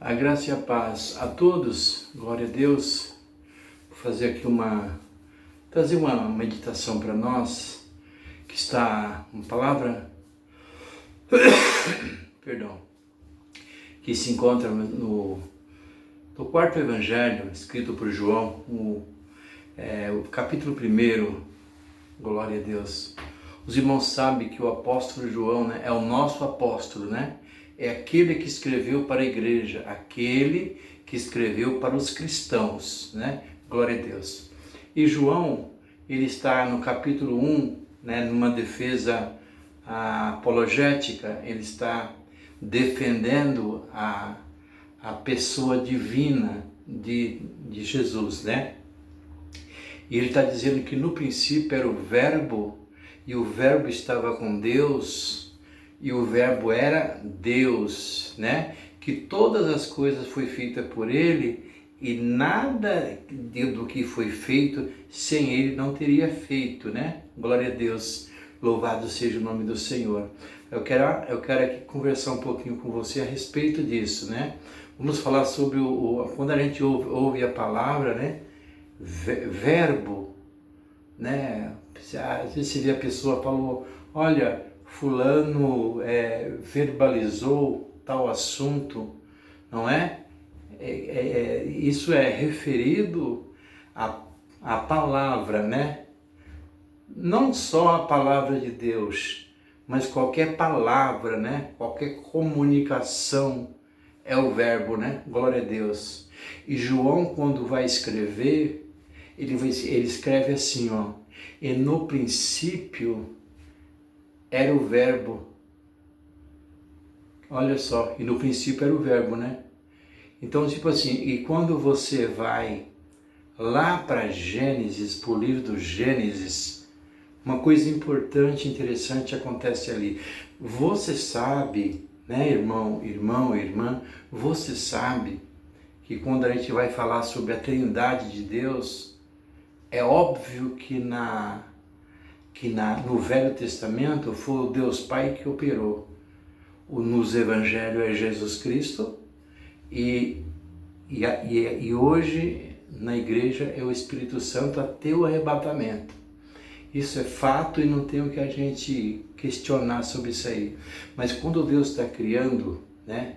A graça e a paz a todos, glória a Deus. Vou fazer aqui trazer uma meditação para nós, que está uma palavra, perdão, que se encontra no quarto evangelho, escrito por João, o capítulo 1, glória a Deus. Os irmãos sabem que o apóstolo João, né, é o nosso apóstolo, né? É aquele que escreveu para a igreja, aquele que escreveu para os cristãos, né? Glória a Deus. E João, ele está no capítulo 1, né, numa defesa apologética, ele está defendendo a pessoa divina de Jesus, né? E ele está dizendo que no princípio era o Verbo, e o Verbo estava com Deus, e o Verbo era Deus, né? Que todas as coisas foi feita por ele, e nada do que foi feito sem ele não teria feito, né? Glória a Deus, louvado seja o nome do Senhor. Eu quero aqui conversar um pouquinho com você a respeito disso, né? Vamos falar sobre quando a gente ouve a palavra, né? Verbo, né? Às vezes você vê a pessoa falou, olha, fulano verbalizou tal assunto, não é? Isso é referido à palavra, né? Não só a palavra de Deus, mas qualquer palavra, né? Qualquer comunicação é o verbo, né? Glória a Deus. E João, quando vai escrever, ele escreve assim, ó, e no princípio era o verbo. Olha só, e no princípio era o verbo, né? Então, tipo assim, e quando você vai lá para Gênesis, para o livro do Gênesis, uma coisa importante, interessante acontece ali. Você sabe, né, irmão, irmã, você sabe que quando a gente vai falar sobre a Trindade de Deus, é óbvio que no Velho Testamento foi o Deus Pai que operou. Nos Evangelhos é Jesus Cristo e hoje na igreja é o Espírito Santo até o arrebatamento. Isso é fato e não tem o que a gente questionar sobre isso aí. Mas quando Deus está criando, né,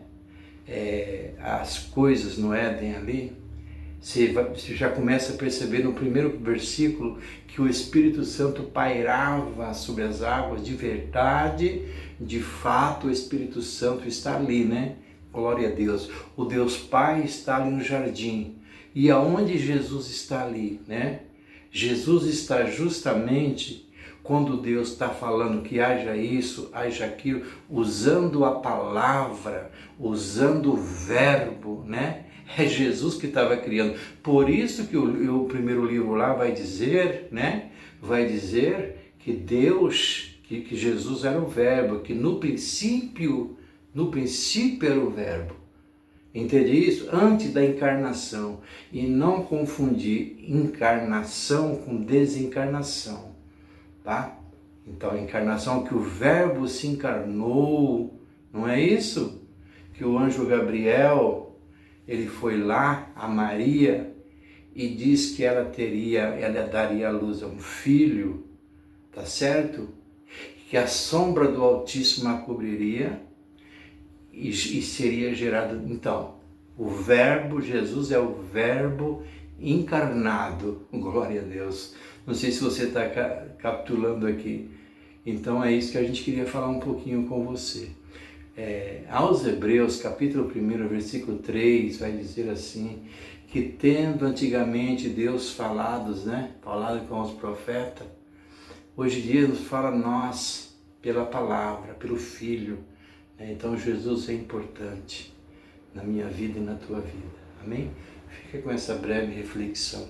as coisas no Éden ali, você já começa a perceber no primeiro versículo que o Espírito Santo pairava sobre as águas de verdade, de fato o Espírito Santo está ali, né? Glória a Deus. O Deus Pai está ali no jardim. E aonde Jesus está ali, né? Jesus está justamente quando Deus está falando que haja isso, haja aquilo, usando a palavra, usando o verbo, né? É Jesus que estava criando. Por isso que o primeiro livro lá vai dizer, né? Vai dizer que Deus, que Jesus era o verbo, que no princípio era o verbo. Entende isso? Antes da encarnação. E não confundir encarnação com desencarnação, tá? Então a encarnação é que o verbo se encarnou, não é isso? Que o anjo Gabriel, ele foi lá a Maria e diz que ela daria à luz a um filho, tá certo? Que a sombra do Altíssimo a cobriria e seria gerado. Então, o verbo, Jesus é o verbo encarnado, glória a Deus. Não sei se você está capitulando aqui. Então é isso que a gente queria falar um pouquinho com você. Aos Hebreus, capítulo 1, versículo 3, vai dizer assim, que tendo antigamente Deus falado com os profetas, hoje em dia nos fala nós, pela palavra, pelo Filho. Então Jesus é importante na minha vida e na tua vida. Amém? Fica com essa breve reflexão.